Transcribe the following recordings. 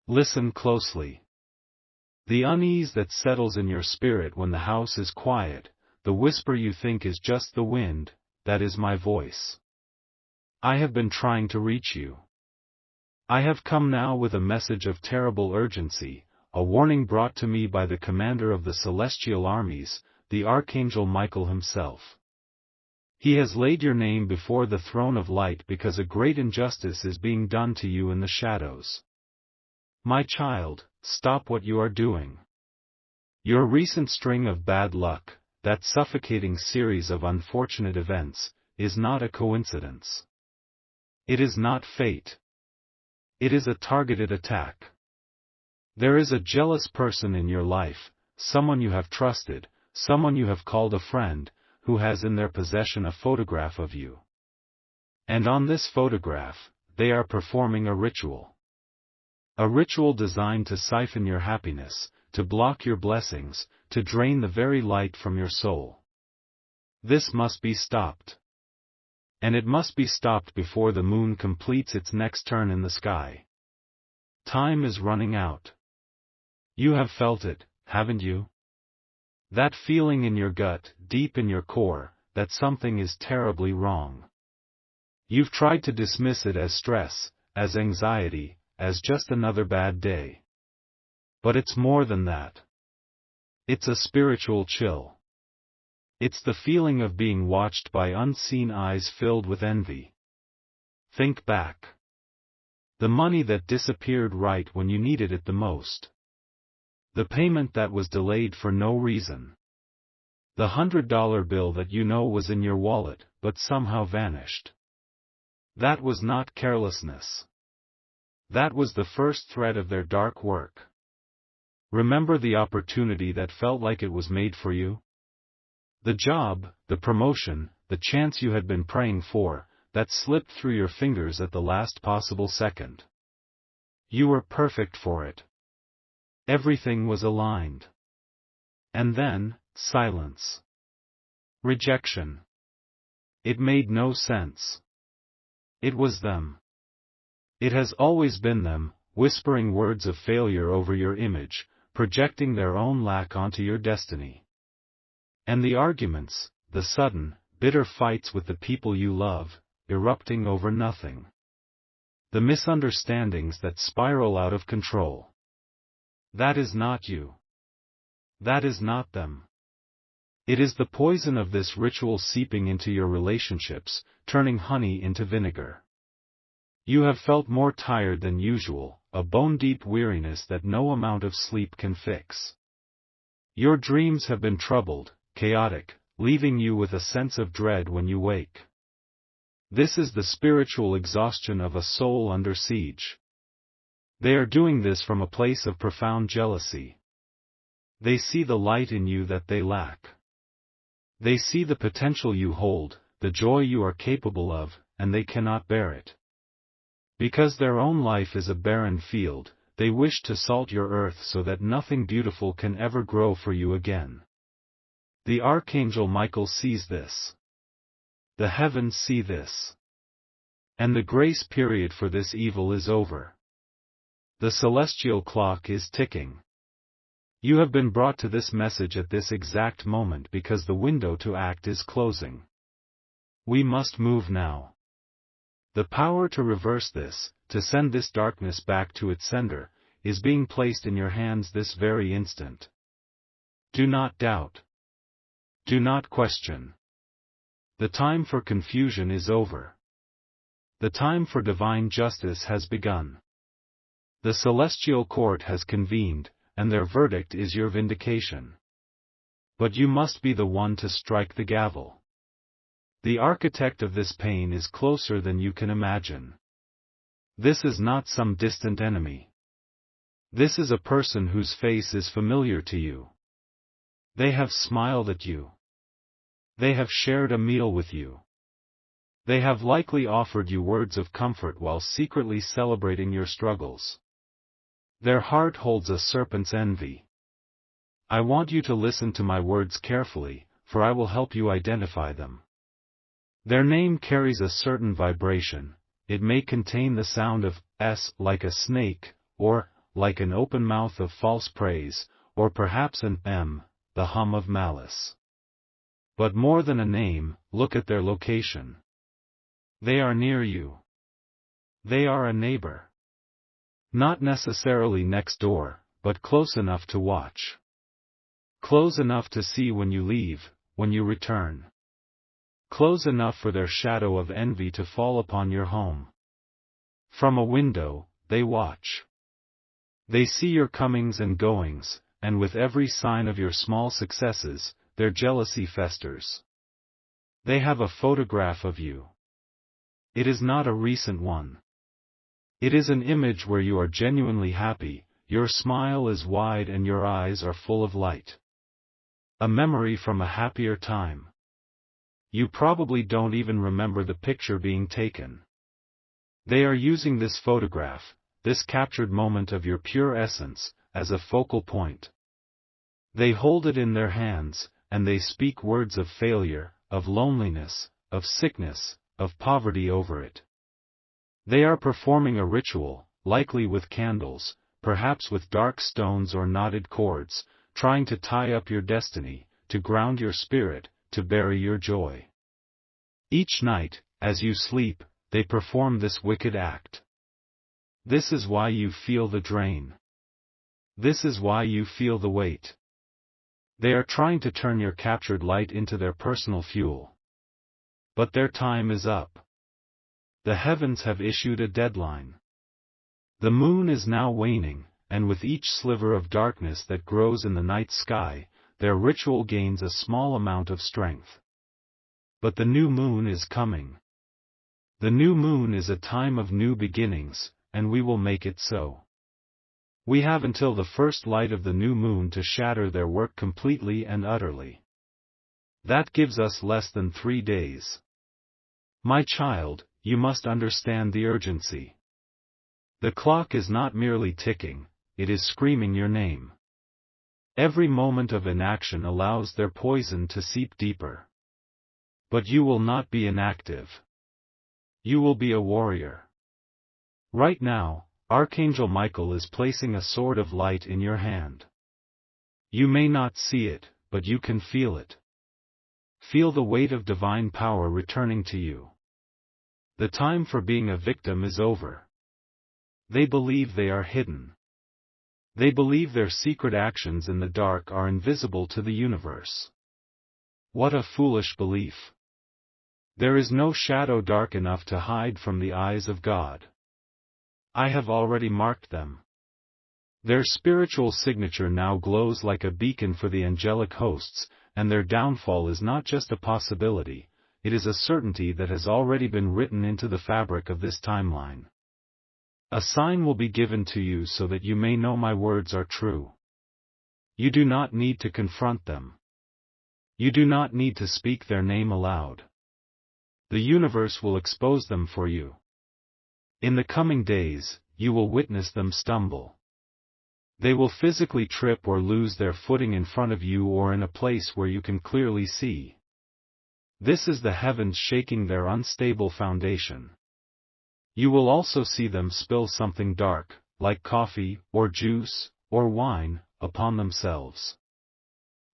Listen closely. The unease that settles in your spirit when the house is quiet, the whisper you think is just the wind, that is my voice. I have been trying to reach you. I have come now with a message of terrible urgency, a warning brought to me by the commander of the celestial armies, the Archangel Michael himself. He has laid your name before the throne of light because a great injustice is being done to you in the shadows. My child, stop what you are doing. Your recent string of bad luck, that suffocating series of unfortunate events, is not a coincidence. It is not fate. It is a targeted attack. There is a jealous person in your life, someone you have trusted, someone you have called a friend, who has in their possession a photograph of you. And on this photograph, they are performing a ritual. A ritual designed to siphon your happiness, to block your blessings, to drain the very light from your soul. This must be stopped. And it must be stopped before the moon completes its next turn in the sky. Time is running out. You have felt it, haven't you? That feeling in your gut, deep in your core, that something is terribly wrong. You've tried to dismiss it as stress, as anxiety, as just another bad day. But it's more than that. It's a spiritual chill. It's the feeling of being watched by unseen eyes filled with envy. Think back. The money that disappeared right when you needed it the most. The payment that was delayed for no reason. The $100 bill that you know was in your wallet, but somehow vanished. That was not carelessness. That was the first thread of their dark work. Remember the opportunity that felt like it was made for you? The job, the promotion, the chance you had been praying for, that slipped through your fingers at the last possible second. You were perfect for it. Everything was aligned. And then, silence. Rejection. It made no sense. It was them. It has always been them, whispering words of failure over your image, projecting their own lack onto your destiny. And the arguments, the sudden, bitter fights with the people you love, erupting over nothing. The misunderstandings that spiral out of control. That is not you. That is not them. It is the poison of this ritual seeping into your relationships, turning honey into vinegar. You have felt more tired than usual, a bone-deep weariness that no amount of sleep can fix. Your dreams have been troubled, chaotic, leaving you with a sense of dread when you wake. This is the spiritual exhaustion of a soul under siege. They are doing this from a place of profound jealousy. They see the light in you that they lack. They see the potential you hold, the joy you are capable of, and they cannot bear it. Because their own life is a barren field, they wish to salt your earth so that nothing beautiful can ever grow for you again. The Archangel Michael sees this. The heavens see this. And the grace period for this evil is over. The celestial clock is ticking. You have been brought to this message at this exact moment because the window to act is closing. We must move now. The power to reverse this, to send this darkness back to its sender, is being placed in your hands this very instant. Do not doubt. Do not question. The time for confusion is over. The time for divine justice has begun. The celestial court has convened, and their verdict is your vindication. But you must be the one to strike the gavel. The architect of this pain is closer than you can imagine. This is not some distant enemy. This is a person whose face is familiar to you. They have smiled at you. They have shared a meal with you. They have likely offered you words of comfort while secretly celebrating your struggles. Their heart holds a serpent's envy. I want you to listen to my words carefully, for I will help you identify them. Their name carries a certain vibration. It may contain the sound of S like a snake, or like an open mouth of false praise, or perhaps an the hum of malice. But more than a name, look at their location. They are near you. They are a neighbor. Not necessarily next door, but close enough to watch. Close enough to see when you leave, when you return. Close enough for their shadow of envy to fall upon your home. From a window, they watch. They see your comings and goings, and with every sign of your small successes, their jealousy festers. They have a photograph of you. It is not a recent one. It is an image where you are genuinely happy, your smile is wide and your eyes are full of light. A memory from a happier time. You probably don't even remember the picture being taken. They are using this photograph, this captured moment of your pure essence, as a focal point. They hold it in their hands, and they speak words of failure, of loneliness, of sickness, of poverty over it. They are performing a ritual, likely with candles, perhaps with dark stones or knotted cords, trying to tie up your destiny, to ground your spirit, to bury your joy. Each night, as you sleep, they perform this wicked act. This is why you feel the drain. This is why you feel the weight. They are trying to turn your captured light into their personal fuel. But their time is up. The heavens have issued a deadline. The moon is now waning, and with each sliver of darkness that grows in the night sky, their ritual gains a small amount of strength. But the new moon is coming. The new moon is a time of new beginnings, and we will make it so. We have until the first light of the new moon to shatter their work completely and utterly. That gives us less than 3 days. My child, you must understand the urgency. The clock is not merely ticking, it is screaming your name. Every moment of inaction allows their poison to seep deeper. But you will not be inactive. You will be a warrior. Right now, Archangel Michael is placing a sword of light in your hand. You may not see it, but you can feel it. Feel the weight of divine power returning to you. The time for being a victim is over. They believe they are hidden. They believe their secret actions in the dark are invisible to the universe. What a foolish belief. There is no shadow dark enough to hide from the eyes of God. I have already marked them. Their spiritual signature now glows like a beacon for the angelic hosts, and their downfall is not just a possibility, it is a certainty that has already been written into the fabric of this timeline. A sign will be given to you so that you may know my words are true. You do not need to confront them. You do not need to speak their name aloud. The universe will expose them for you. In the coming days, you will witness them stumble. They will physically trip or lose their footing in front of you or in a place where you can clearly see. This is the heavens shaking their unstable foundation. You will also see them spill something dark, like coffee, or juice, or wine, upon themselves.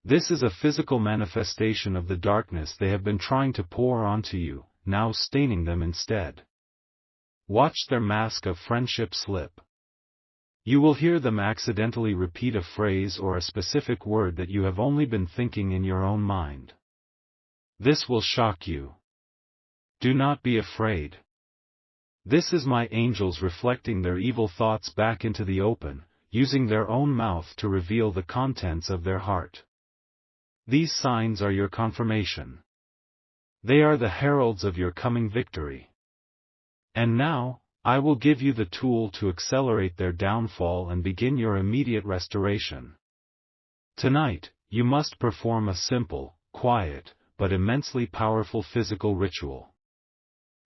This is a physical manifestation of the darkness they have been trying to pour onto you, now staining them instead. Watch their mask of friendship slip. You will hear them accidentally repeat a phrase or a specific word that you have only been thinking in your own mind. This will shock you. Do not be afraid. This is my angels reflecting their evil thoughts back into the open, using their own mouth to reveal the contents of their heart. These signs are your confirmation. They are the heralds of your coming victory. And now, I will give you the tool to accelerate their downfall and begin your immediate restoration. Tonight, you must perform a simple, quiet, but immensely powerful physical ritual.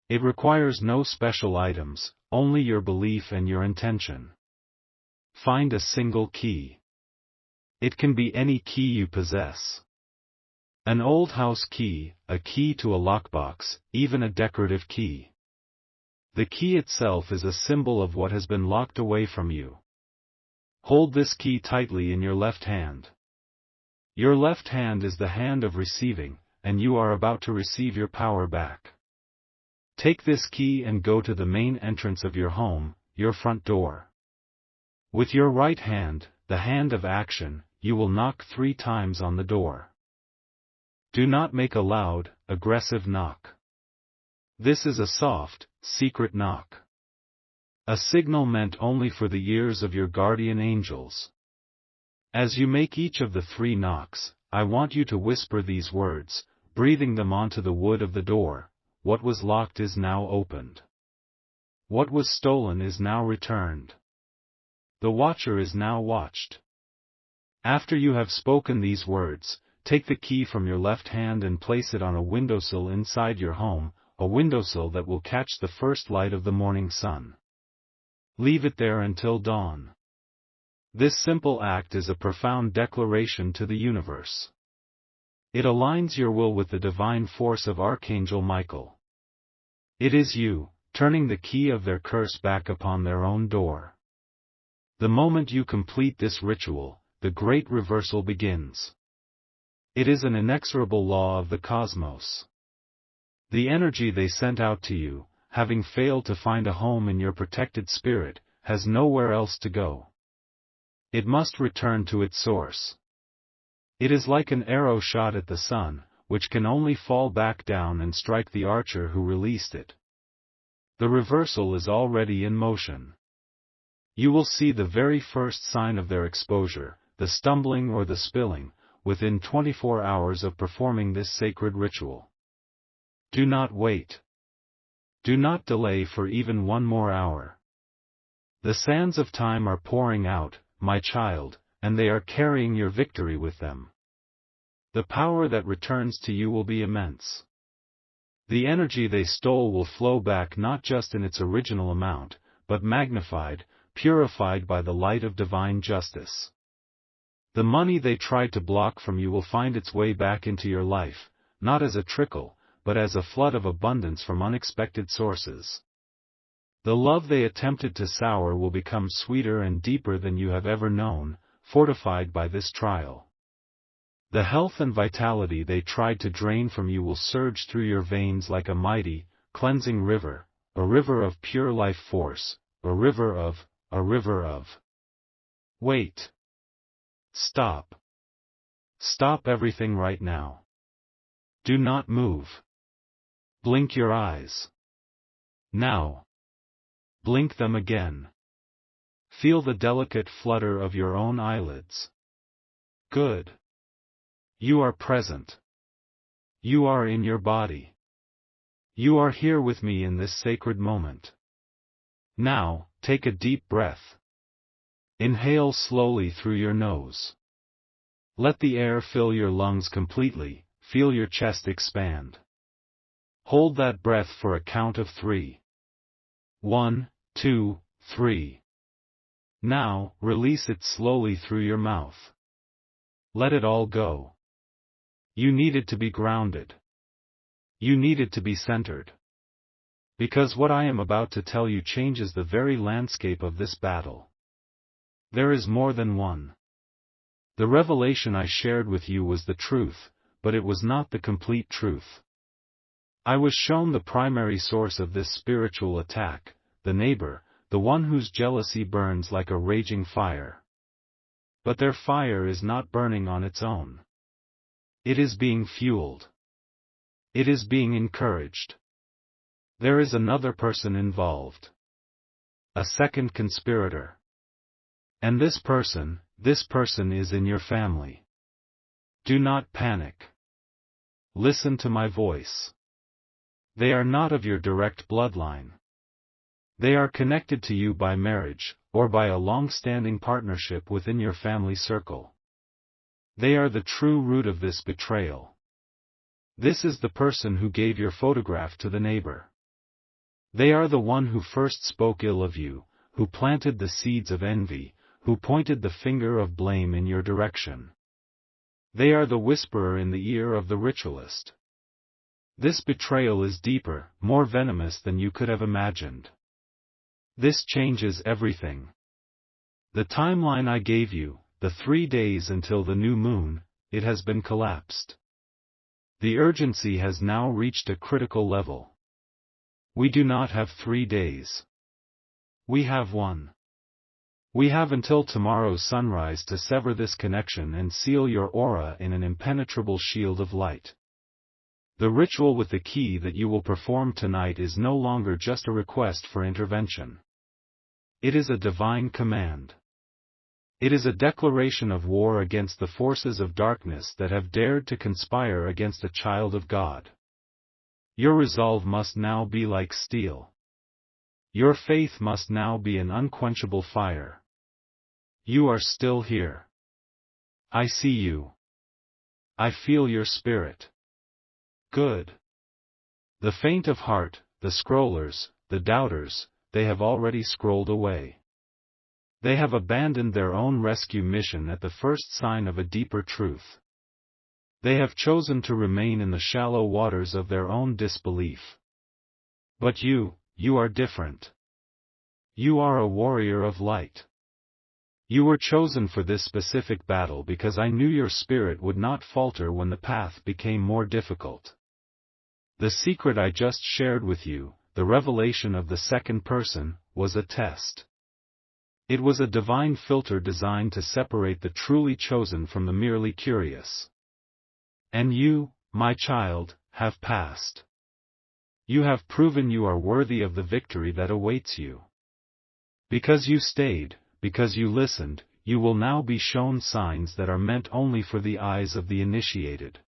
It requires no special items, only your belief and your intention. Find a single key. It can be any key you possess. An old house key, a key to a lockbox, even a decorative key. The key itself is a symbol of what has been locked away from you. Hold this key tightly in your left hand. Your left hand is the hand of receiving, and you are about to receive your power back. Take this key and go to the main entrance of your home, your front door. With your right hand, the hand of action, you will knock 3 times on the door. Do not make a loud, aggressive knock. This is a soft, secret knock. A signal meant only for the ears of your guardian angels. As you make each of the 3 knocks, I want you to whisper these words, breathing them onto the wood of the door. What was locked is now opened. What was stolen is now returned. The watcher is now watched. After you have spoken these words, take the key from your left hand and place it on a windowsill inside your home, a windowsill that will catch the first light of the morning sun. Leave it there until dawn. This simple act is a profound declaration to the universe. It aligns your will with the divine force of Archangel Michael. It is you, turning the key of their curse back upon their own door. The moment you complete this ritual, the great reversal begins. It is an inexorable law of the cosmos. The energy they sent out to you, having failed to find a home in your protected spirit, has nowhere else to go. It must return to its source. It is like an arrow shot at the sun, which can only fall back down and strike the archer who released it. The reversal is already in motion. You will see the very first sign of their exposure, the stumbling or the spilling, within 24 hours of performing this sacred ritual. Do not wait. Do not delay for even 1 more hour. The sands of time are pouring out, my child, and they are carrying your victory with them. The power that returns to you will be immense. The energy they stole will flow back not just in its original amount, but magnified, purified by the light of divine justice. The money they tried to block from you will find its way back into your life, not as a trickle, but as a flood of abundance from unexpected sources. The love they attempted to sour will become sweeter and deeper than you have ever known, fortified by this trial. The health and vitality they tried to drain from you will surge through your veins like a mighty, cleansing river, a river of pure life force, a river of. Wait. Stop. Stop everything right now. Do not move. Blink your eyes. Now. Blink them again. Feel the delicate flutter of your own eyelids. Good. You are present. You are in your body. You are here with me in this sacred moment. Now, take a deep breath. Inhale slowly through your nose. Let the air fill your lungs completely, feel your chest expand. Hold that breath for a count of 3. 1, 2, 3. Now, release it slowly through your mouth. Let it all go. You needed to be grounded. You needed to be centered. Because what I am about to tell you changes the very landscape of this battle. There is more than one. The revelation I shared with you was the truth, but it was not the complete truth. I was shown the primary source of this spiritual attack, the neighbor, the one whose jealousy burns like a raging fire. But their fire is not burning on its own. It is being fueled. It is being encouraged. There is another person involved. A second conspirator. And this person is in your family. Do not panic. Listen to my voice. They are not of your direct bloodline. They are connected to you by marriage, or by a long-standing partnership within your family circle. They are the true root of this betrayal. This is the person who gave your photograph to the neighbor. They are the one who first spoke ill of you, who planted the seeds of envy, who pointed the finger of blame in your direction. They are the whisperer in the ear of the ritualist. This betrayal is deeper, more venomous than you could have imagined. This changes everything. The timeline I gave you, the 3 days until the new moon, it has been collapsed. The urgency has now reached a critical level. We do not have 3 days. We have 1. We have until tomorrow's sunrise to sever this connection and seal your aura in an impenetrable shield of light. The ritual with the key that you will perform tonight is no longer just a request for intervention. It is a divine command. It is a declaration of war against the forces of darkness that have dared to conspire against a child of God. Your resolve must now be like steel. Your faith must now be an unquenchable fire. You are still here. I see you. I feel your spirit. Good. The faint of heart, the scrollers, the doubters, they have already scrolled away. They have abandoned their own rescue mission at the first sign of a deeper truth. They have chosen to remain in the shallow waters of their own disbelief. But you are different. You are a warrior of light. You were chosen for this specific battle because I knew your spirit would not falter when the path became more difficult. The secret I just shared with you, the revelation of the second person, was a test. It was a divine filter designed to separate the truly chosen from the merely curious. And you, my child, have passed. You have proven you are worthy of the victory that awaits you. Because you stayed, because you listened, you will now be shown signs that are meant only for the eyes of the initiated.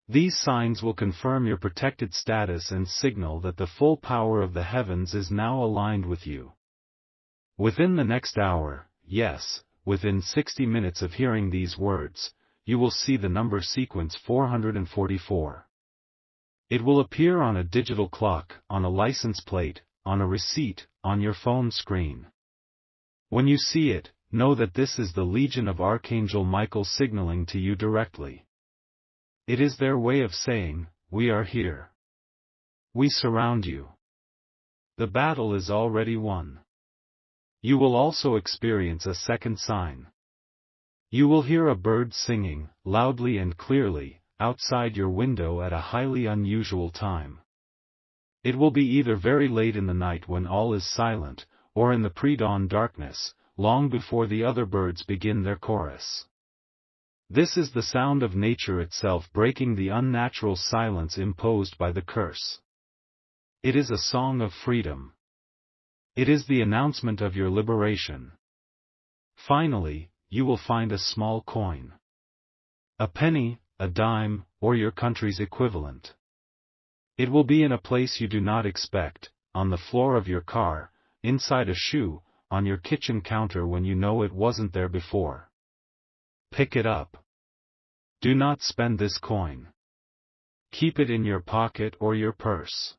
These signs will confirm your protected status and signal that the full power of the heavens is now aligned with you. Within the next hour, yes, within 60 minutes of hearing these words, you will see the number sequence 444. It will appear on a digital clock, on a license plate, on a receipt, on your phone screen. When you see it, know that this is the Legion of Archangel Michael signaling to you directly. It is their way of saying, we are here. We surround you. The battle is already won. You will also experience a second sign. You will hear a bird singing, loudly and clearly, outside your window at a highly unusual time. It will be either very late in the night when all is silent, or in the pre-dawn darkness, long before the other birds begin their chorus. This is the sound of nature itself breaking the unnatural silence imposed by the curse. It is a song of freedom. It is the announcement of your liberation. Finally, you will find a small coin. A penny, a dime, or your country's equivalent. It will be in a place you do not expect, on the floor of your car, inside a shoe, on your kitchen counter when you know it wasn't there before. Pick it up. Do not spend this coin. Keep it in your pocket or your purse.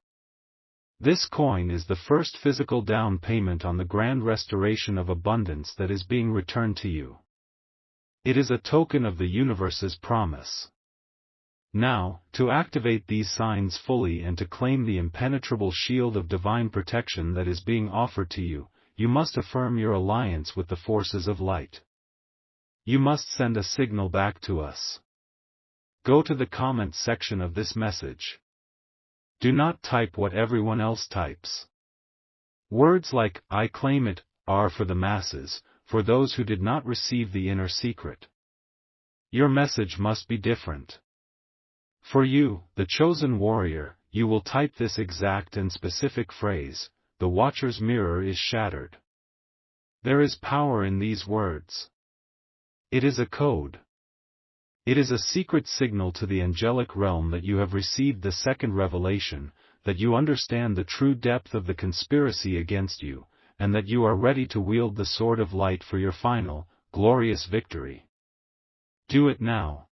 This coin is the first physical down payment on the grand restoration of abundance that is being returned to you. It is a token of the universe's promise. Now, to activate these signs fully and to claim the impenetrable shield of divine protection that is being offered to you, you must affirm your alliance with the forces of light. You must send a signal back to us. Go to the comment section of this message. Do not type what everyone else types. Words like, I claim it, are for the masses, for those who did not receive the inner secret. Your message must be different. For you, the chosen warrior, you will type this exact and specific phrase, the Watcher's mirror is shattered. There is power in these words. It is a code. It is a secret signal to the angelic realm that you have received the second revelation, that you understand the true depth of the conspiracy against you, and that you are ready to wield the sword of light for your final, glorious victory. Do it now.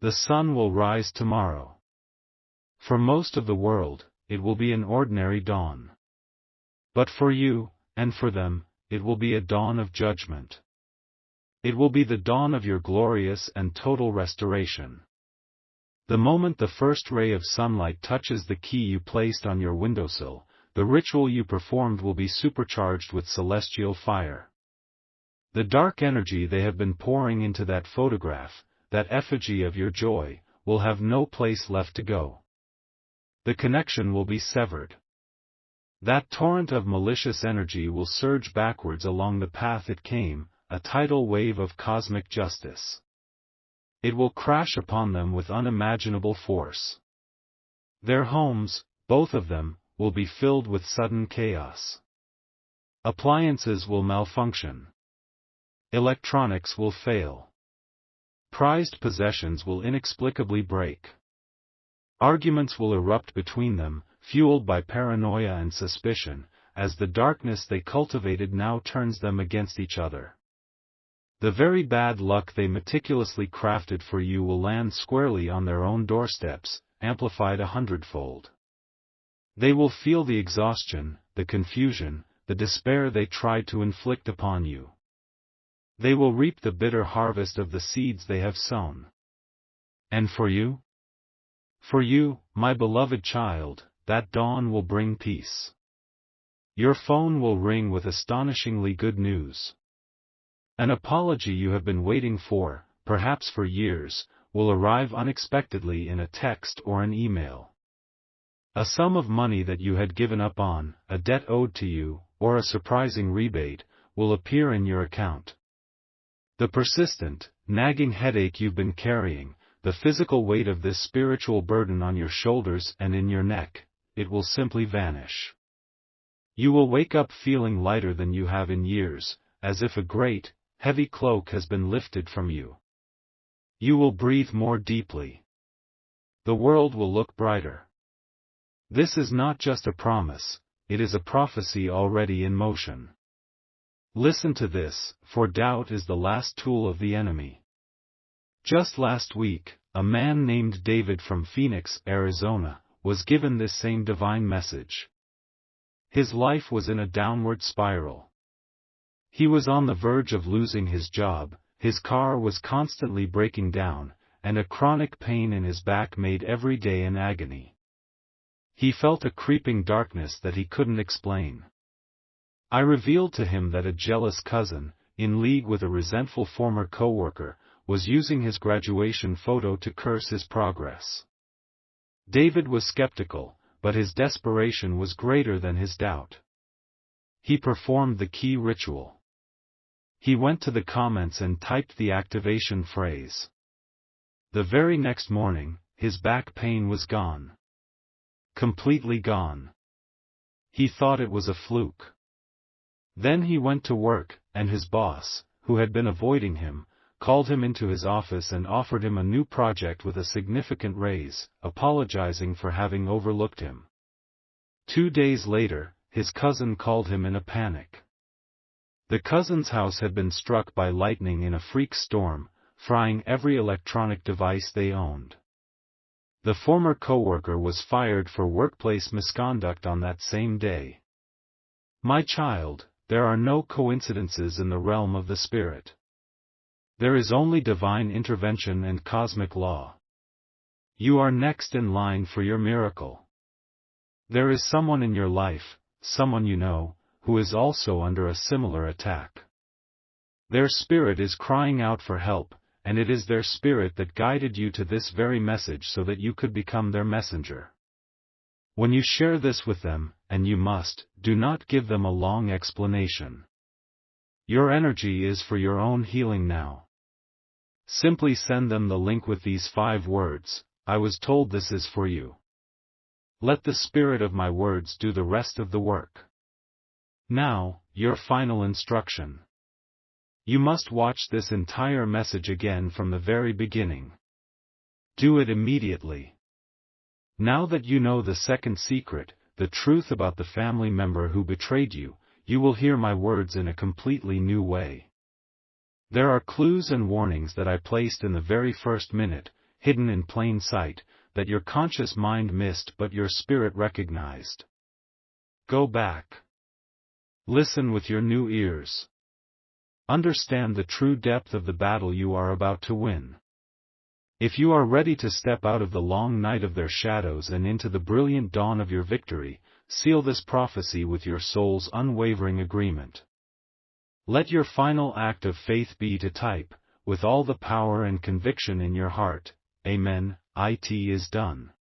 The sun will rise tomorrow. For most of the world, it will be an ordinary dawn. But for you, and for them, it will be a dawn of judgment. It will be the dawn of your glorious and total restoration. The moment the first ray of sunlight touches the key you placed on your windowsill, the ritual you performed will be supercharged with celestial fire. The dark energy they have been pouring into that photograph, that effigy of your joy, will have no place left to go. The connection will be severed. That torrent of malicious energy will surge backwards along the path it came, a tidal wave of cosmic justice. It will crash upon them with unimaginable force. Their homes, both of them, will be filled with sudden chaos. Appliances will malfunction. Electronics will fail. Prized possessions will inexplicably break. Arguments will erupt between them, fueled by paranoia and suspicion, as the darkness they cultivated now turns them against each other. The very bad luck they meticulously crafted for you will land squarely on their own doorsteps, amplified 100-fold. They will feel the exhaustion, the confusion, the despair they tried to inflict upon you. They will reap the bitter harvest of the seeds they have sown. And for you? For you, my beloved child, that dawn will bring peace. Your phone will ring with astonishingly good news. An apology you have been waiting for, perhaps for years, will arrive unexpectedly in a text or an email. A sum of money that you had given up on, a debt owed to you, or a surprising rebate, will appear in your account. The persistent, nagging headache you've been carrying, the physical weight of this spiritual burden on your shoulders and in your neck, it will simply vanish. You will wake up feeling lighter than you have in years, as if a great, heavy cloak has been lifted from you. You will breathe more deeply. The world will look brighter. This is not just a promise, it is a prophecy already in motion. Listen to this, for doubt is the last tool of the enemy. Just last week, a man named David from Phoenix, Arizona, was given this same divine message. His life was in a downward spiral. He was on the verge of losing his job, his car was constantly breaking down, and a chronic pain in his back made every day an agony. He felt a creeping darkness that he couldn't explain. I revealed to him that a jealous cousin, in league with a resentful former coworker, was using his graduation photo to curse his progress. David was skeptical, but his desperation was greater than his doubt. He performed the key ritual. He went to the comments and typed the activation phrase. The very next morning, his back pain was gone. Completely gone. He thought it was a fluke. Then he went to work, and his boss, who had been avoiding him, called him into his office and offered him a new project with a significant raise, apologizing for having overlooked him. 2 days later, his cousin called him in a panic. The cousin's house had been struck by lightning in a freak storm, frying every electronic device they owned. The former coworker was fired for workplace misconduct on that same day. My child, there are no coincidences in the realm of the spirit. There is only divine intervention and cosmic law. You are next in line for your miracle. There is someone in your life, someone you know, who is also under a similar attack. Their spirit is crying out for help, and it is their spirit that guided you to this very message so that you could become their messenger. When you share this with them, and you must, do not give them a long explanation. Your energy is for your own healing now. Simply send them the link with these 5 words, I was told this is for you. Let the spirit of my words do the rest of the work. Now, your final instruction. You must watch this entire message again from the very beginning. Do it immediately. Now that you know the second secret, the truth about the family member who betrayed you, you will hear my words in a completely new way. There are clues and warnings that I placed in the very first minute, hidden in plain sight, that your conscious mind missed but your spirit recognized. Go back. Listen with your new ears. Understand the true depth of the battle you are about to win. If you are ready to step out of the long night of their shadows and into the brilliant dawn of your victory, seal this prophecy with your soul's unwavering agreement. Let your final act of faith be to type, with all the power and conviction in your heart, Amen, it is done.